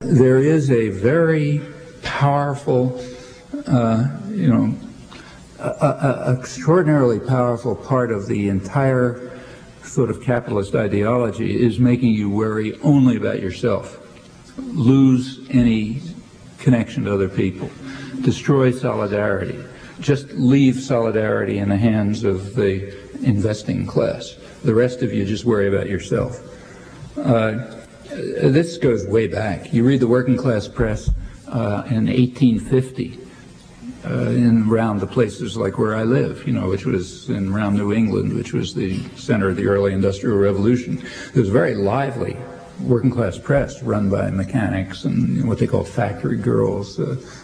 there is a very powerful, extraordinarily powerful part of the entire sort of capitalist ideology is making you worry only about yourself, lose any connection to other people, destroy solidarity, just leave solidarity in the hands of the investing class. The rest of you just worry about yourself. This goes way back. You read the working class press in 1850 around the places like where I live, which was around New England, which was the center of the early Industrial Revolution. There was a very lively working class press run by mechanics and what they called factory girls,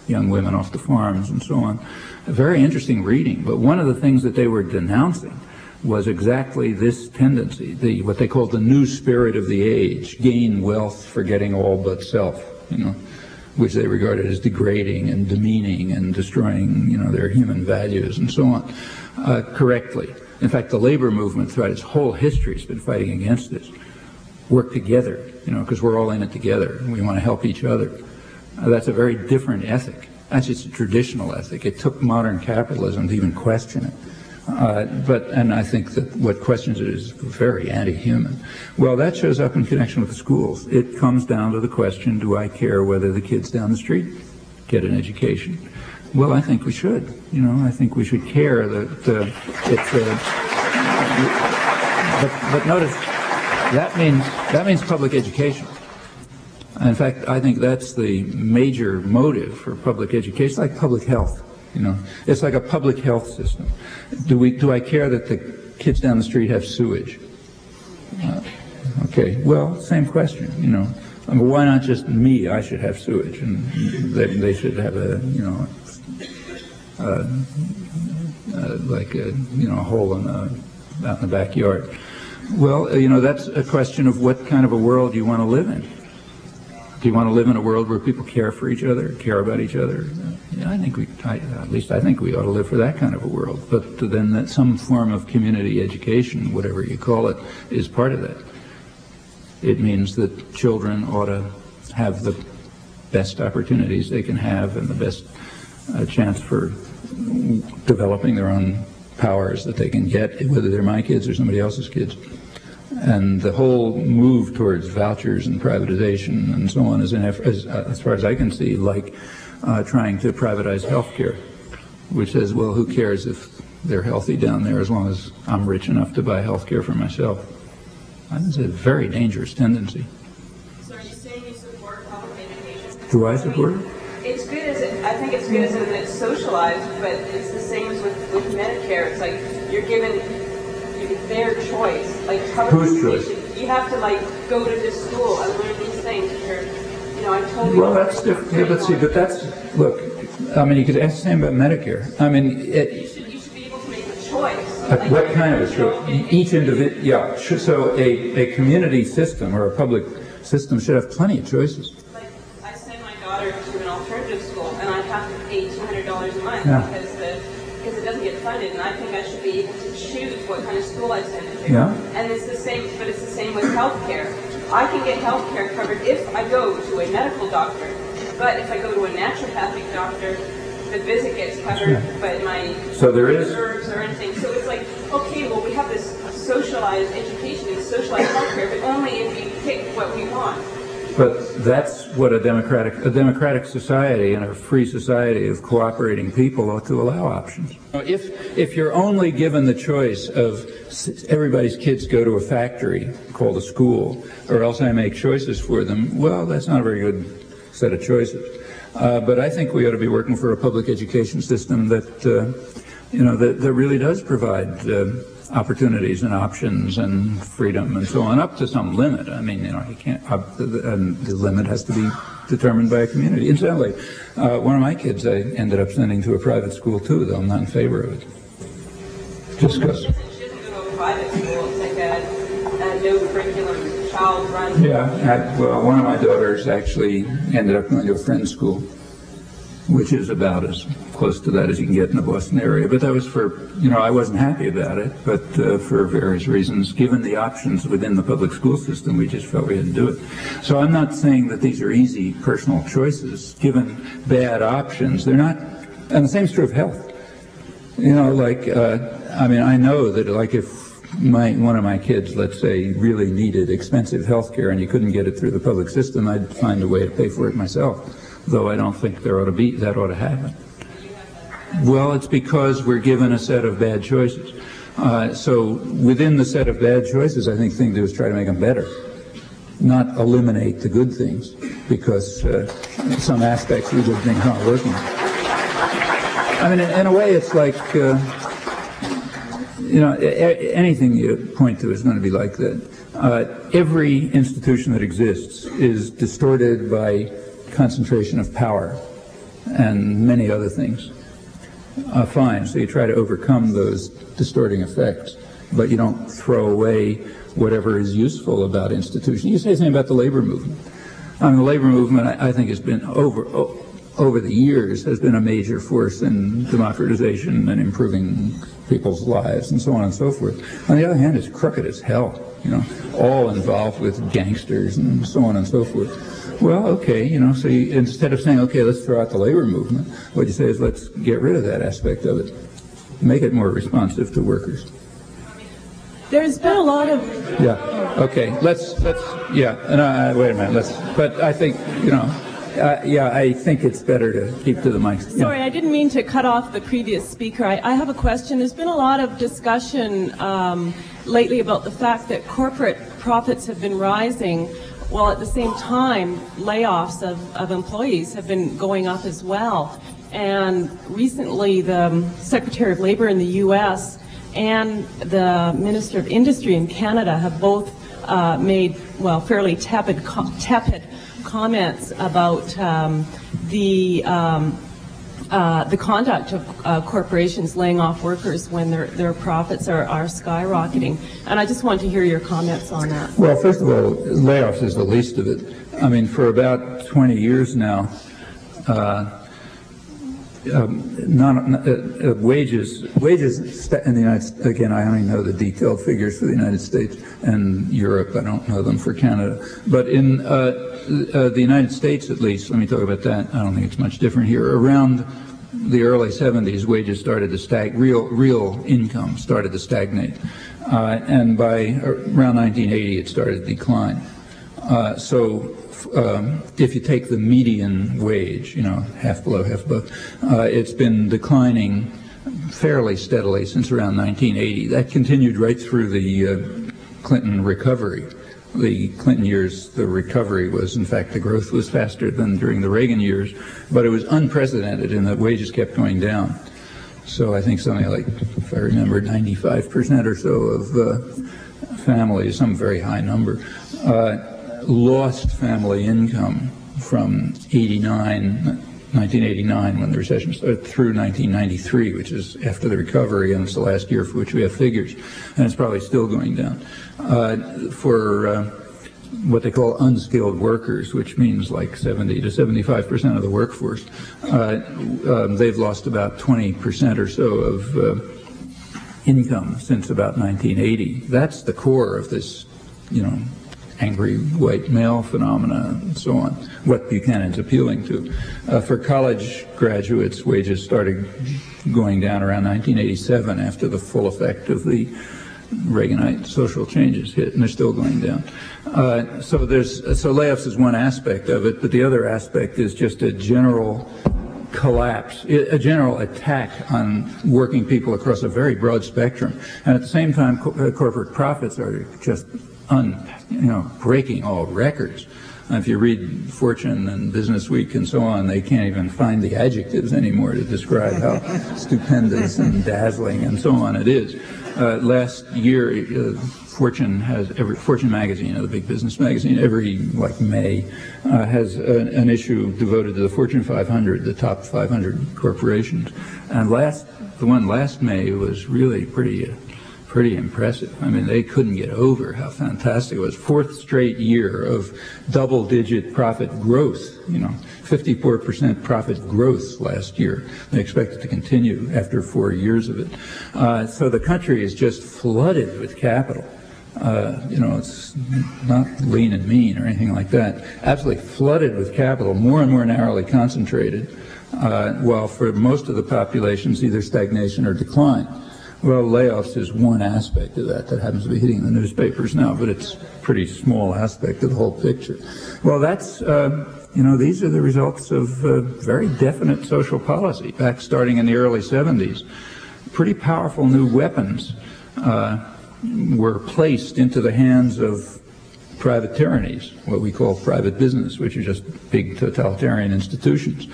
young women off the farms and so on. A very interesting reading, but one of the things that they were denouncing was exactly this tendency, what they called the new spirit of the age, gain wealth forgetting all but self, which they regarded as degrading and demeaning and destroying, their human values and so on, correctly. In fact, the labor movement throughout its whole history has been fighting against this. Work together, because we're all in it together and we want to help each other. That's a very different ethic. That's just a traditional ethic. It took modern capitalism to even question it. And I think that what questions it is very anti-human. Well, that shows up in connection with the schools. It comes down to the question, do I care whether the kids down the street get an education? Well, I think we should. I think we should care that but notice, that means public education. In fact, I think that's the major motive for public education. It's like public health. It's like a public health system. Do I care that the kids down the street have sewage? Okay, well, same question. Why not just me? I should have sewage, and they should have a hole out in the backyard. Well, that's a question of what kind of a world you want to live in. Do you want to live in a world where people care for each other, care about each other? I think I think we ought to live for that kind of a world. But then that some form of community education, whatever you call it, is part of that. It means that children ought to have the best opportunities they can have and the best chance for developing their own powers that they can get, whether they're my kids or somebody else's kids. And the whole move towards vouchers and privatization and so on is, as far as I can see, like trying to privatize healthcare, which says, well, who cares if they're healthy down there as long as I'm rich enough to buy healthcare for myself. I think it's a very dangerous tendency. So are you saying you support public education? Do I support it? It's good I think it's good as in it's socialized, but it's the same as with Medicare. It's like you're given their choice, like public education. Choice? You have to go to this school and learn these things. I'm totally. Well, that's different. Yeah, but that's look. You could ask the same about Medicare. You should be able to make a choice. What kind of a choice? Each individual. Yeah. So a community system or a public system should have plenty of choices. Like I send my daughter to an alternative school, and I have to pay $200 a month because it doesn't get funded, and I think I should be able to choose what kind of school I send it to. Yeah. And it's the same, but it's the same with healthcare. I can get healthcare covered if I go to a medical doctor, but if I go to a naturopathic doctor, the visit gets covered, but my reserves or anything. So it's like, okay, well, we have this socialized education and socialized healthcare, but only if we pick what we want. But that's what a democratic society and a free society of cooperating people ought to allow options. If you're only given the choice of everybody's kids go to a factory called a school, or else I make choices for them, well, that's not a very good set of choices. But I think we ought to be working for a public education system that that really does provide opportunities and options and freedom and so on, up to some limit. You can't. The limit has to be determined by a community. Incidentally, one of my kids I ended up sending to a private school too, though I'm not in favor of it. Just because. She doesn't go to a private school. It's like a no curriculum, child-run. Yeah. Well, one of my daughters actually ended up going to a friend's school. which is about as close to that as you can get in the Boston area. But that was for, I wasn't happy about it, but for various reasons, given the options within the public school system, we just felt we had to do it. So I'm not saying that these are easy personal choices. Given bad options, they're not, and the same is true of health. I know that if one of my kids, let's say, really needed expensive health care and you couldn't get it through the public system, I'd find a way to pay for it myself. Though I don't think that ought to happen. Well, it's because we're given a set of bad choices. So within the set of bad choices, I think the thing to do is try to make them better, not eliminate the good things, because some aspects of the good things aren't working. I mean, in a way, it's like, anything you point to is going to be like that. Every institution that exists is distorted by concentration of power and many other things. Fine, so you try to overcome those distorting effects, but you don't throw away whatever is useful about institutions. You say something about the labor movement. The labor movement, I think, has been over the years, has been a major force in democratization and improving people's lives and so on and so forth. On the other hand, it's crooked as hell, all involved with gangsters and so on and so forth. Well, okay, so instead of saying, okay, let's throw out the labor movement, what you say is let's get rid of that aspect of it, make it more responsive to workers. There's been a lot of... Yeah, okay, wait a minute, but I think, I think it's better to keep to the mic. Yeah. Sorry, I didn't mean to cut off the previous speaker. I have a question. There's been a lot of discussion lately about the fact that corporate profits have been rising, while at the same time, layoffs of employees have been going up as well. And recently, the Secretary of Labor in the U.S. and the Minister of Industry in Canada have both made, fairly tepid comments about the conduct of corporations laying off workers when their profits are skyrocketing. And I just want to hear your comments on that. Well, first of all, layoffs is the least of it. I mean, for about 20 years now, wages in the United States, again, I only know the detailed figures for the United States and Europe. I don't know them for Canada. But in the United States, at least, let me talk about that. I don't think it's much different here. Around the early 70s, wages started to real income started to stagnate. And by around 1980, it started to decline. If you take the median wage, half below, half above, it's been declining fairly steadily since around 1980. That continued right through the Clinton recovery. The Clinton years, the recovery was, in fact, the growth was faster than during the Reagan years, but it was unprecedented in that wages kept going down. So I think something like, if I remember, 95% or so of families, some very high number, lost family income from 1989, when the recession started, through 1993, which is after the recovery, and it's the last year for which we have figures, and it's probably still going down. For what they call unskilled workers, which means like 70 to 75% of the workforce, they've lost about 20% or so of income since about 1980. That's the core of this, angry white male phenomena and so on, what Buchanan's appealing to. For college graduates, wages started going down around 1987 after the full effect of the Reaganite social changes hit, and they're still going down. So layoffs is one aspect of it, but the other aspect is just a general collapse, a general attack on working people across a very broad spectrum. And at the same time, corporate profits are just breaking all records. If you read Fortune and Business Week and so on, they can't even find the adjectives anymore to describe how stupendous and dazzling and so on it is. Last year, Fortune magazine, the big business magazine, every May has an issue devoted to the Fortune 500, the top 500 corporations. And the one last May was really pretty pretty impressive. I mean, they couldn't get over how fantastic it was. Fourth straight year of double-digit profit growth, 54% profit growth last year. They expect it to continue after 4 years of it. So the country is just flooded with capital. It's not lean and mean or anything like that. Absolutely flooded with capital, more and more narrowly concentrated, while for most of the populations, either stagnation or decline. Well, layoffs is one aspect of that happens to be hitting the newspapers now, but it's a pretty small aspect of the whole picture. Well, that's, these are the results of very definite social policy back starting in the early 70s. Pretty powerful new weapons were placed into the hands of private tyrannies, what we call private business, which are just big totalitarian institutions,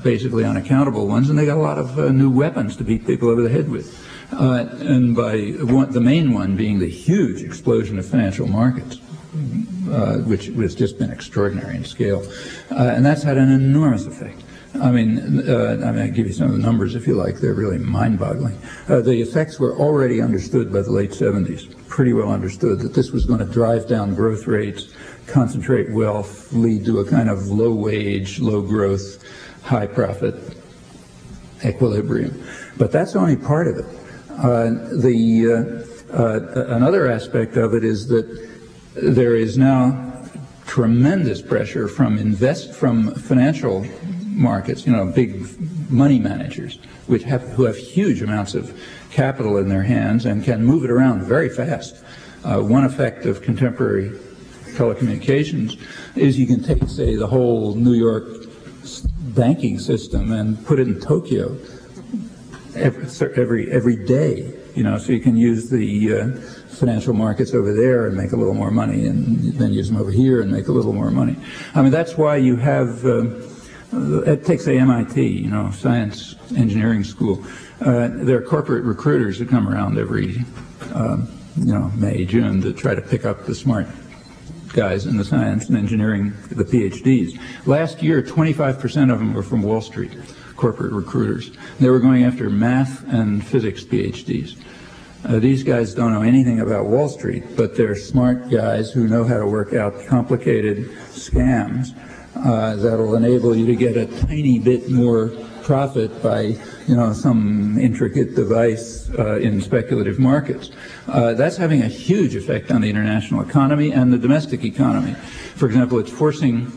basically unaccountable ones, and they got a lot of new weapons to beat people over the head with. And the main one being the huge explosion of financial markets, which has just been extraordinary in scale. And that's had an enormous effect. I mean, I'll give you some of the numbers if you like. They're really mind-boggling. The effects were already understood by the late 70s, pretty well understood, that this was going to drive down growth rates, concentrate wealth, lead to a kind of low-wage, low-growth, high-profit equilibrium. But that's only part of it. Another aspect of it is that there is now tremendous pressure from financial markets, big money managers, who have huge amounts of capital in their hands and can move it around very fast. One effect of contemporary telecommunications is you can take, say, the whole New York banking system and put it in Tokyo every day, so you can use the financial markets over there and make a little more money, and then use them over here and make a little more money. I mean, that's why you have it takes the MIT, science engineering school. There are corporate recruiters who come around every, May, June to try to pick up the smart guys in the science and engineering, the PhDs. Last year, 25% of them were from Wall Street, corporate recruiters. They were going after math and physics PhDs. These guys don't know anything about Wall Street, but they're smart guys who know how to work out complicated scams that'll enable you to get a tiny bit more profit by, some intricate device in speculative markets. That's having a huge effect on the international economy and the domestic economy. For example, it's forcing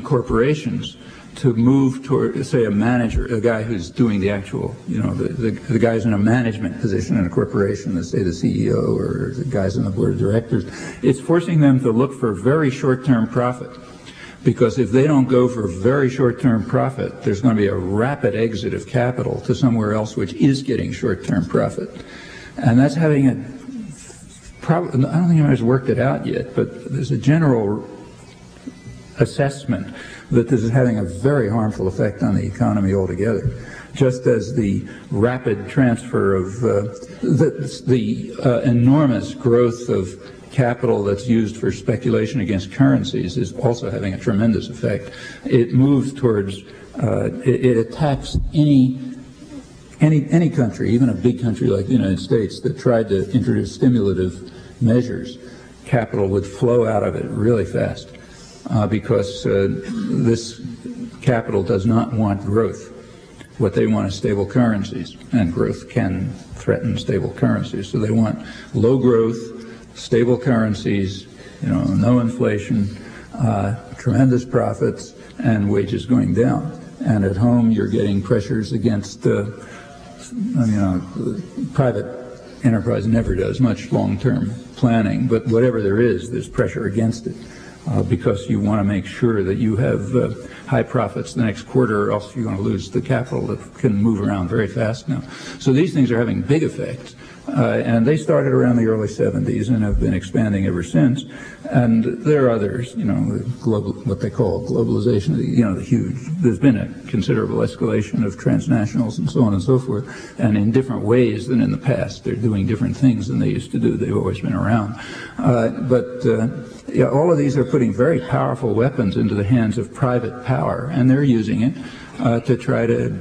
corporations to move toward, say, a manager, a guy who's doing the actual, the guys in a management position in a corporation, let's say the CEO or the guys on the board of directors. It's forcing them to look for very short-term profit. Because if they don't go for very short-term profit, there's going to be a rapid exit of capital to somewhere else which is getting short-term profit. And that's having I don't think anybody's worked it out yet, but there's a general assessment that this is having a very harmful effect on the economy altogether. Just as the rapid transfer of the enormous growth of capital that's used for speculation against currencies is also having a tremendous effect. It moves towards, it attacks any country, even a big country like the United States that tried to introduce stimulative measures. Capital would flow out of it really fast because this capital does not want growth. What they want is stable currencies, and growth can threaten stable currencies. So they want low growth, stable currencies, no inflation, tremendous profits, and wages going down. And at home, you're getting pressures against, private enterprise never does much long-term planning, but whatever there is, there's pressure against it because you want to make sure that you have high profits the next quarter, or else you're going to lose the capital that can move around very fast now. So these things are having big effects. And they started around the early 70s and have been expanding ever since. And there are others, what they call globalization, there's been a considerable escalation of transnationals and so on and so forth, and in different ways than in the past. They're doing different things than they used to do. They've always been around. All of these are putting very powerful weapons into the hands of private power, and they're using it to try to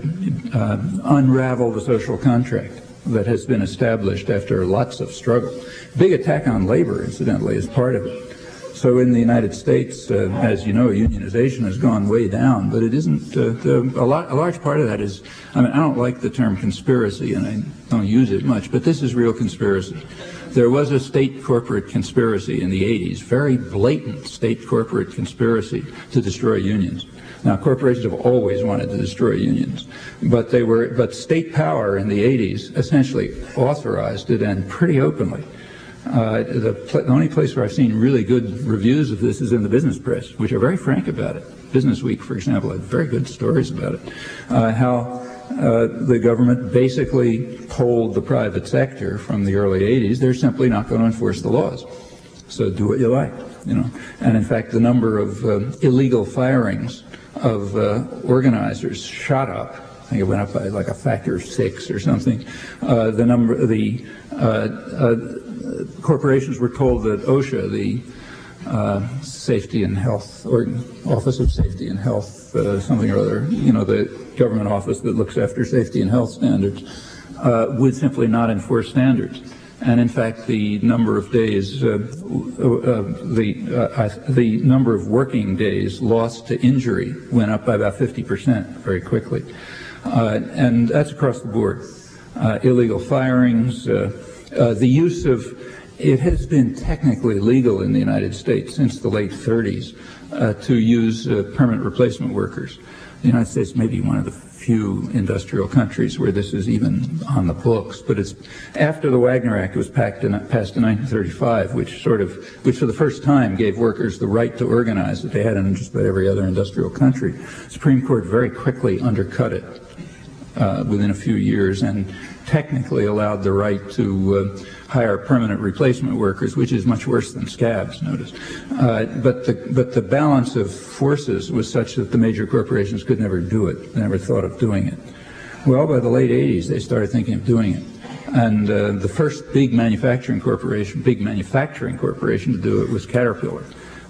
unravel the social contract. that has been established after lots of struggle. Big attack on labor, incidentally, is part of it. So in the United States, as you know, unionization has gone way down, but it isn't, a large part of that is, I mean, I don't like the term conspiracy, and I don't use it much, but this is real conspiracy. There was a state corporate conspiracy in the 80s, very blatant state corporate conspiracy to destroy unions. Now, corporations have always wanted to destroy unions, but state power in the 80s essentially authorized it, and pretty openly. The only place where I've seen really good reviews of this is in the business press, which are very frank about it. Business Week, for example, had very good stories about it. How the government basically told the private sector from the early 80s, they're simply not going to enforce the laws. So do what you like, you know. And in fact, the number of illegal firings of organizers shot up. I think it went up by like a factor of 6 or something. Corporations were told that OSHA, the Safety and Health, or Office of Safety and Health, something or other, you know, the government office that looks after safety and health standards, would simply not enforce standards. And in fact, the number of days, the number of working days lost to injury went up by about 50% very quickly. And that's across the board. Illegal firings, the use of, it has been technically legal in the United States since the late 30s to use permanent replacement workers. The United States may be one of the few industrial countries where this is even on the books, but it's after the Wagner Act was passed in 1935, which for the first time gave workers the right to organize that they had in just about every other industrial country. The Supreme Court very quickly undercut it within a few years and technically allowed the right to hire permanent replacement workers, which is much worse than scabs, notice. But the balance of forces was such that the major corporations could never do it. They never thought of doing it. Well, by the late 80s, they started thinking of doing it. And the first big manufacturing corporation to do it was Caterpillar.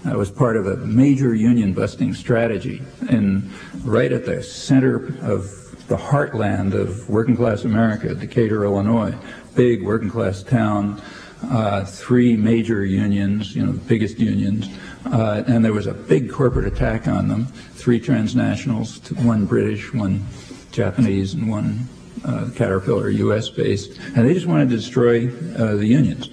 That was part of a major union-busting strategy, and right at the center of the heartland of working-class America, Decatur, Illinois, big working-class town, 3 major unions, you know, the biggest unions, and there was a big corporate attack on them, 3 transnationals, 1 British, 1 Japanese, and 1 Caterpillar, U.S.-based, and they just wanted to destroy the unions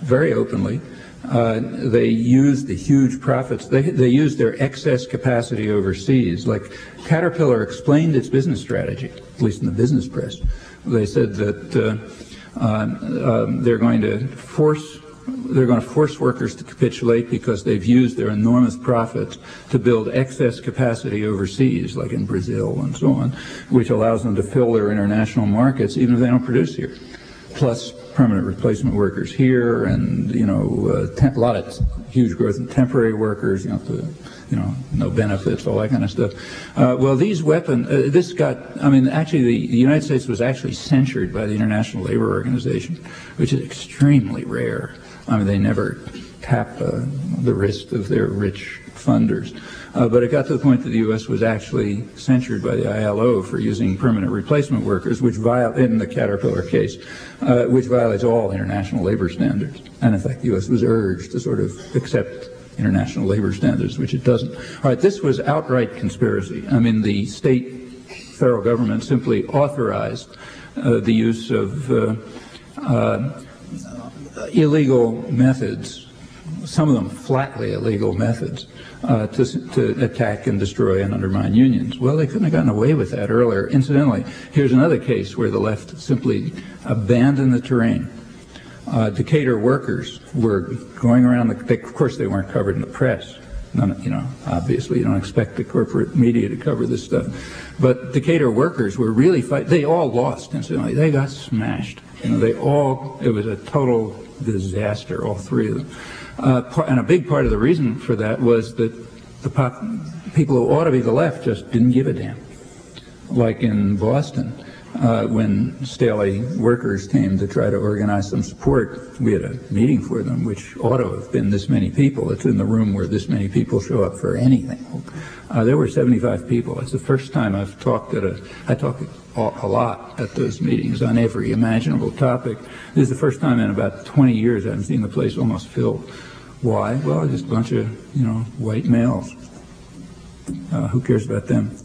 very openly. They used the huge profits. They used their excess capacity overseas. Like Caterpillar explained its business strategy, at least in the business press. They said that they're going to force workers to capitulate because they've used their enormous profits to build excess capacity overseas, like in Brazil and so on, which allows them to fill their international markets even if they don't produce here. Plus permanent replacement workers here, and you know, a lot of huge growth in temporary workers. No benefits, all that kind of stuff. Well, these this got. I mean, actually, the United States was actually censured by the International Labor Organization, which is extremely rare. I mean, they never tap the wrist of their rich funders. But it got to the point that the U.S. was actually censured by the ILO for using permanent replacement workers, which in the Caterpillar case, which violates all international labor standards. And in fact, the U.S. was urged to sort of accept international labor standards, which it doesn't. All right, this was outright conspiracy. I mean, the federal government simply authorized the use of illegal methods, some of them flatly illegal methods, to attack and destroy and undermine unions. Well, they couldn't have gotten away with that earlier. Incidentally, here's another case where the left simply abandoned the terrain. Decatur workers were going around, of course they weren't covered in the press. Obviously you don't expect the corporate media to cover this stuff. But Decatur workers were really fighting. They all lost, incidentally. They got smashed. It was a total disaster, all 3 of them. And a big part of the reason for that was that the people who ought to be the left just didn't give a damn. Like in Boston, when Staley workers came to try to organize some support, we had a meeting for them, which ought to have been this many people. It's in the room where this many people show up for anything. There were 75 people. It's the first time I've talked I talk a lot at those meetings on every imaginable topic. This is the first time in about 20 years I've seen the place almost filled. Why? Well, just a bunch of, white males. Who cares about them?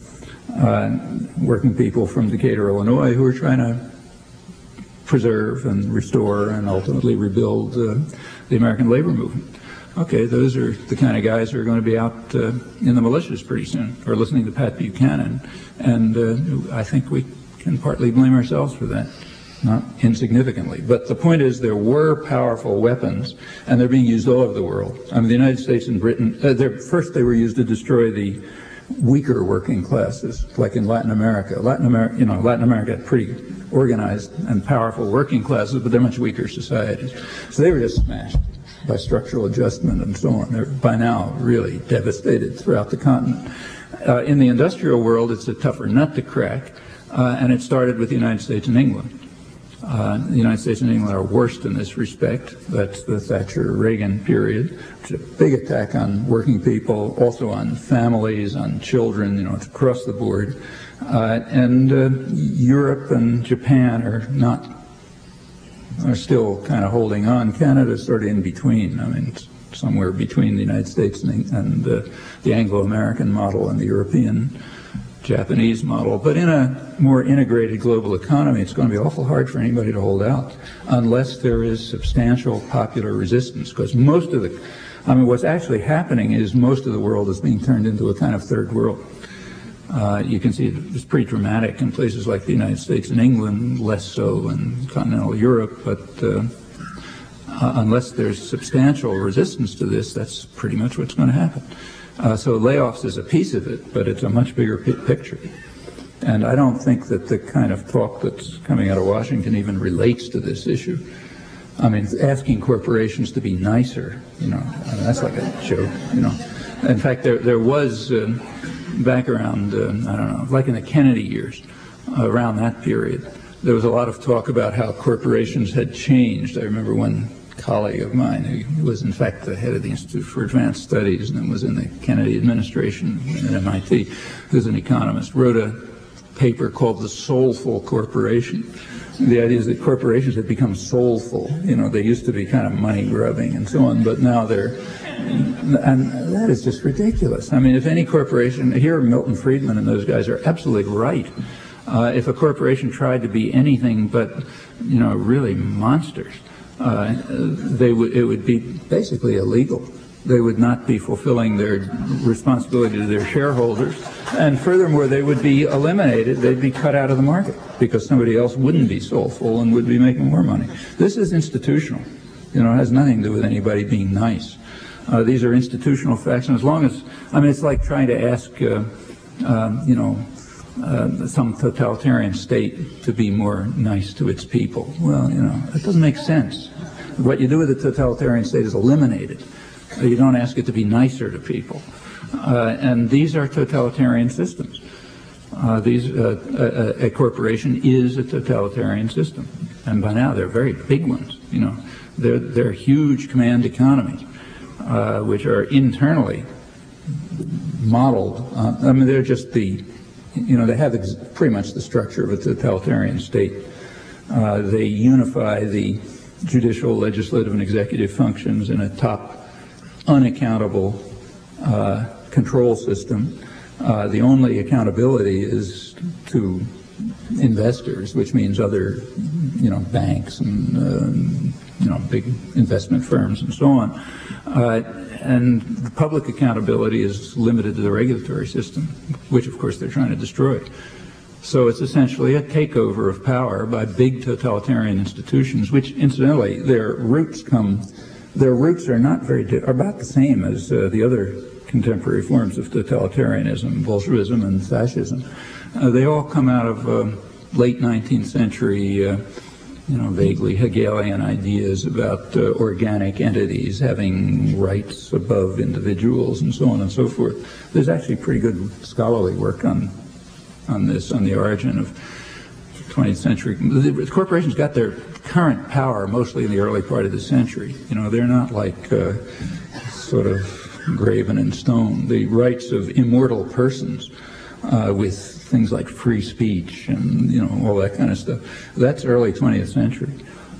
Working people from Decatur, Illinois, who are trying to preserve and restore and ultimately rebuild the American labor movement. Okay, those are the kind of guys who are going to be out in the militias pretty soon, or listening to Pat Buchanan, and I think we can partly blame ourselves for that, not insignificantly. But the point is, there were powerful weapons, and they're being used all over the world. I mean, the United States and Britain, first they were used to destroy the weaker working classes, like in Latin America. Latin America had pretty organized and powerful working classes, but they're much weaker societies. So they were just smashed by structural adjustment and so on. They're by now really devastated throughout the continent. In the industrial world, it's a tougher nut to crack, and it started with the United States and England. The United States and England are worst in this respect. That's the Thatcher-Reagan period. It's a big attack on working people, also on families, on children, it's across the board. And Europe and Japan are still kind of holding on. Canada's sort of in between. I mean, it's somewhere between the United States and the Anglo-American model and the European Japanese model. But in a more integrated global economy, it's going to be awful hard for anybody to hold out unless there is substantial popular resistance, because what's actually happening is most of the world is being turned into a kind of third world. You can see it's pretty dramatic in places like the United States and England, less so in continental Europe, but unless there's substantial resistance to this, that's pretty much what's going to happen. So layoffs is a piece of it, but it's a much bigger picture. And I don't think that the kind of talk that's coming out of Washington even relates to this issue. I mean, asking corporations to be nicer, that's like a joke, In fact, there was, back around, like in the Kennedy years, around that period, there was a lot of talk about how corporations had changed. I remember one colleague of mine, who was in fact the head of the Institute for Advanced Studies and then was in the Kennedy administration at MIT, who's an economist, wrote a paper called The Soulful Corporation. The idea is that corporations have become soulful. They used to be kind of money grubbing and so on, but now and that is just ridiculous. I mean, if any corporation, here Milton Friedman and those guys are absolutely right. If a corporation tried to be anything but, really monsters, it would be basically illegal. They would not be fulfilling their responsibility to their shareholders, and furthermore, they would be eliminated. They'd be cut out of the market because somebody else wouldn't be soulful and would be making more money. This is institutional. It has nothing to do with anybody being nice. These are institutional facts, and as long as, it's like trying to ask, some totalitarian state to be more nice to its people. Well, it doesn't make sense. What you do with a totalitarian state is eliminate it. You don't ask it to be nicer to people. And these are totalitarian systems. A corporation is a totalitarian system. And by now, they're very big ones. They're huge command economies, which are internally modeled. They're just they have pretty much the structure of a totalitarian state. They unify the judicial, legislative, and executive functions in a top, unaccountable control system. The only accountability is to investors, which means other, banks and, big investment firms and so on. And the public accountability is limited to the regulatory system, which, of course, they're trying to destroy. So it's essentially a takeover of power by big totalitarian institutions, which, incidentally, their roots are not are about the same as the other contemporary forms of totalitarianism, Bolshevism and fascism. They all come out of late 19th century, vaguely Hegelian ideas about organic entities having rights above individuals and so on and so forth. There's actually pretty good scholarly work on this, on the origin of 20th century. The corporations got their current power mostly in the early part of the century. You know, they're not like sort of graven in stone. The rights of immortal persons with things like free speech and, you know, all that kind of stuff, that's early 20th century.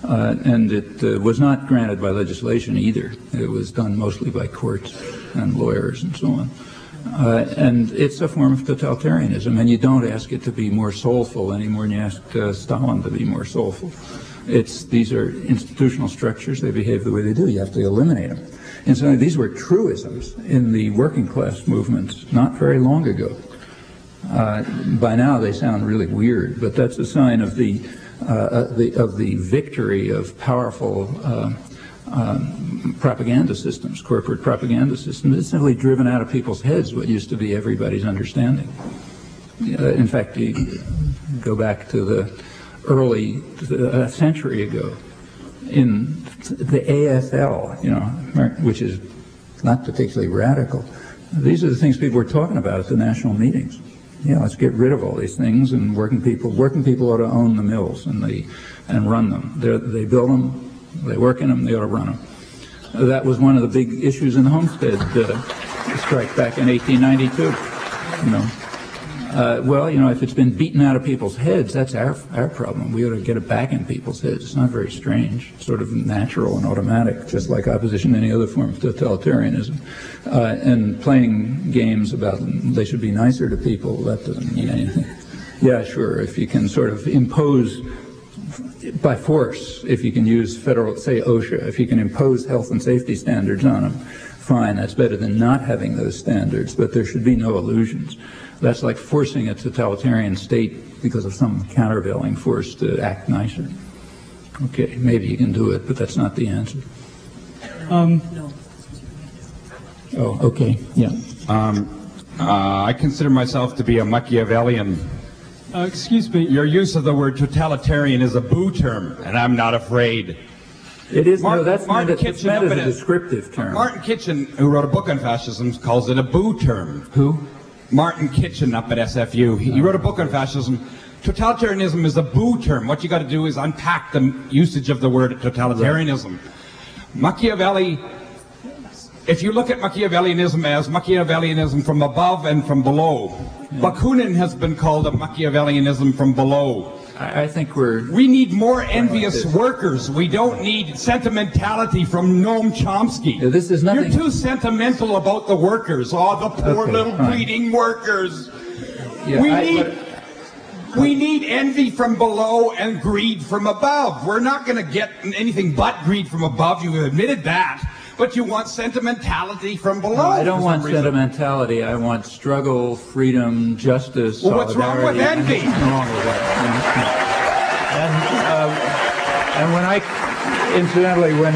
And it was not granted by legislation either. It was done mostly by courts and lawyers and so on. And it's a form of totalitarianism, and you don't ask it to be more soulful any more than you ask Stalin to be more soulful. These are institutional structures. They behave the way they do. You have to eliminate them. And so these were truisms in the working class movements not very long ago. By now they sound really weird, but that's a sign of the victory of powerful propaganda systems, corporate propaganda systems. It's simply driven out of people's heads what used to be everybody's understanding. In fact, you go back to the early, a century ago, in the ASL, you know, which is not particularly radical. These are the things people were talking about at the national meetings. Yeah, let's get rid of all these things, and working people ought to own the mills and run them. They build them, they work in them, they ought to run them. That was one of the big issues in the Homestead strike back in 1892. You know, well, you know, if it's been beaten out of people's heads, that's our problem. We ought to get it back in people's heads. It's not very strange. It's sort of natural and automatic, just like opposition to any other form of totalitarianism. And playing games about they should be nicer to people, that doesn't mean anything. Yeah, sure, if you can sort of impose by force, if you can use federal, say OSHA, if you can impose health and safety standards on them, fine, that's better than not having those standards, but there should be no illusions. That's like forcing a totalitarian state because of some countervailing force to act nicer. Okay, maybe you can do it, but that's not the answer. No. Oh, okay, yeah. I consider myself to be a Machiavellian. Excuse me. Your use of the word totalitarian is a boo term, and I'm not afraid. It is, no, that's Martin meant Kitchen as a descriptive term. Martin Kitchen, who wrote a book on fascism, calls it a boo term. Who? Martin Kitchen up at SFU. He wrote a book on fascism. Totalitarianism is a boo term. What you got to do is unpack the usage of the word totalitarianism. Right. Machiavelli, if you look at Machiavellianism as Machiavellianism from above and from below, Bakunin has been called a Machiavellianism from below. I think we need more envious workers. We don't need sentimentality from Noam Chomsky. Yeah, this is nothing. You're too sentimental about the workers. Oh, the poor little bleeding workers. Yeah, we need envy from below and greed from above. We're not going to get anything but greed from above. You've admitted that. But you want sentimentality from below. No, I don't want sentimentality. I want struggle, freedom, justice, well, what's wrong with envy? What's wrong with that? And when I, incidentally, when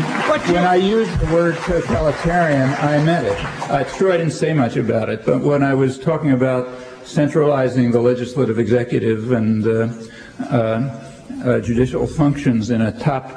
I used the word totalitarian, I meant it. It's true I didn't say much about it, but when I was talking about centralizing the legislative, executive, and judicial functions in a top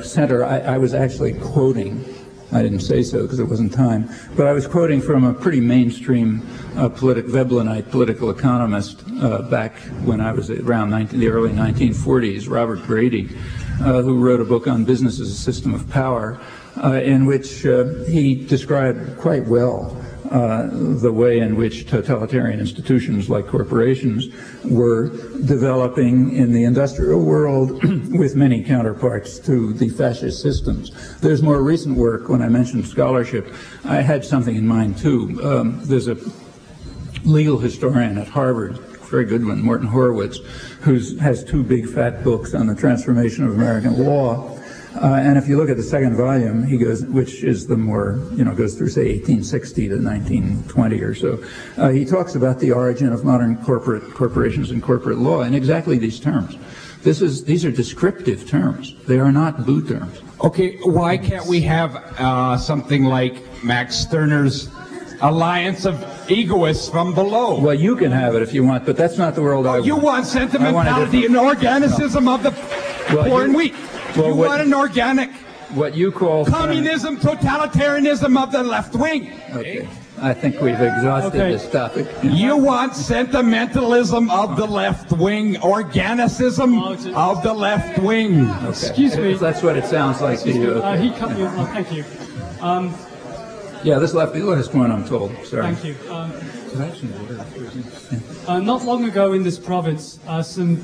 center, I was actually quoting. I didn't say so because it wasn't time, but I was quoting from a pretty mainstream Veblenite political economist back when I was around the early 1940s, Robert Grady, who wrote a book on business as a system of power, in which he described quite well the way in which totalitarian institutions like corporations were developing in the industrial world with many counterparts to the fascist systems. There's more recent work. When I mentioned scholarship, I had something in mind too. There's a legal historian at Harvard, very good one, Morton Horowitz, who has two big fat books on the transformation of American law. And if you look at the second volume, he goes, which is the more, goes through, say, 1860 to 1920 or so. He talks about the origin of modern corporations and corporate law in exactly these terms. These are descriptive terms. They are not boo terms. Okay, why can't we have something like Max Stirner's alliance of egoists from below? Well, you can have it if you want, but that's not the world I want. You want sentimentality and organicism of the poor and weak. Well, you want an organic, what you call communism, totalitarianism of the left wing. Okay. I think we've exhausted Okay. this topic. You want sentimentalism of the left wing, organicism of the left wing. Excuse me. That's what it sounds like to you. Okay. He cut me off. Thank you. Yeah, this left the last one, I'm told. Sorry. Thank you. Not long ago in this province, some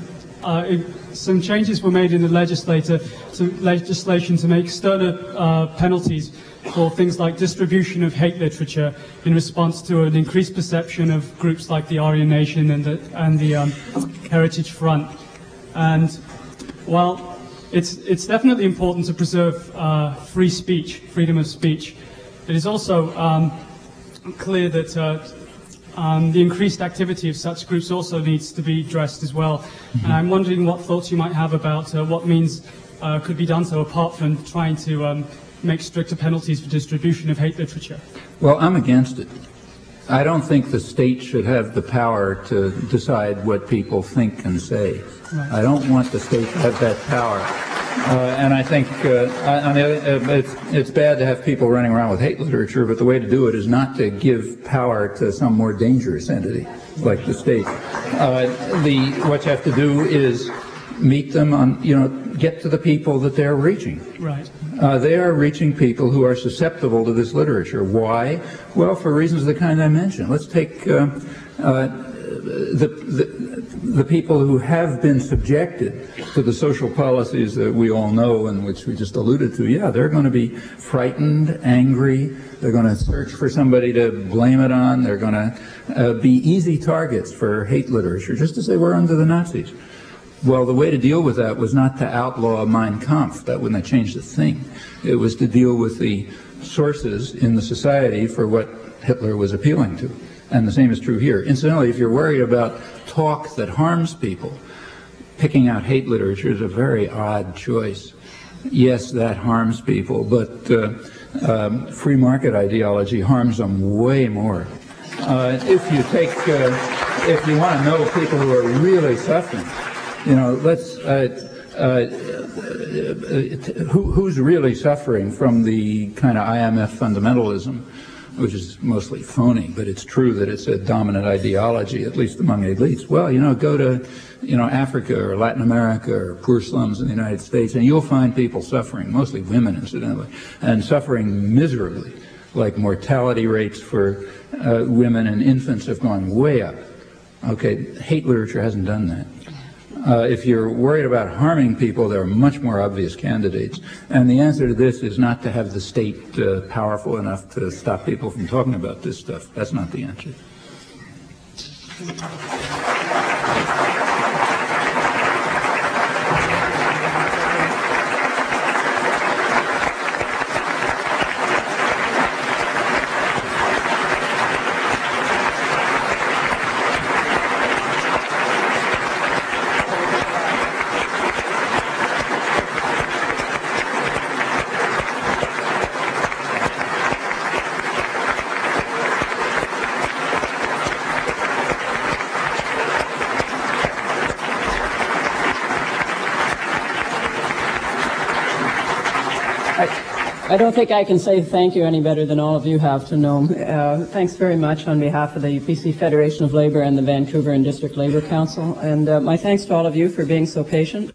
changes were made in the legislation to make sterner penalties for things like distribution of hate literature in response to an increased perception of groups like the Aryan Nation and the Heritage Front. And while it's definitely important to preserve free speech, freedom of speech, it is also clear that the increased activity of such groups also needs to be addressed as well. And I'm wondering what thoughts you might have about what means could be done so apart from trying to make stricter penalties for distribution of hate literature. Well, I'm against it. I don't think the state should have the power to decide what people think and say. Right. I don't want the state to have that power. And I think it's bad to have people running around with hate literature, but the way to do it is not to give power to some more dangerous entity like the state. What you have to do is meet them on, get to the people that they're reaching. Right. They are reaching people who are susceptible to this literature. Why? Well, for reasons of the kind I mentioned. Let's take the people who have been subjected to the social policies that we all know and which we just alluded to. Yeah, they're going to be frightened, angry. They're going to search for somebody to blame it on. They're going to be easy targets for hate literature, just as they were under the Nazis. Well, the way to deal with that was not to outlaw Mein Kampf. That wouldn't have changed a thing. It was to deal with the sources in the society for what Hitler was appealing to. And the same is true here. Incidentally, if you're worried about talk that harms people, picking out hate literature is a very odd choice. Yes, that harms people, but free market ideology harms them way more. If you want to know people who are really suffering, who's really suffering from the kind of IMF fundamentalism, which is mostly phony, but it's true that it's a dominant ideology, at least among elites. Well, go to, Africa or Latin America or poor slums in the United States, and you'll find people suffering, mostly women, incidentally, and suffering miserably, like mortality rates for women and infants have gone way up. Okay, hate literature hasn't done that. If you're worried about harming people, there are much more obvious candidates. And the answer to this is not to have the state powerful enough to stop people from talking about this stuff. That's not the answer. I don't think I can say thank you any better than all of you have to Noam. Thanks very much on behalf of the BC Federation of Labour and the Vancouver and District Labour Council. And my thanks to all of you for being so patient.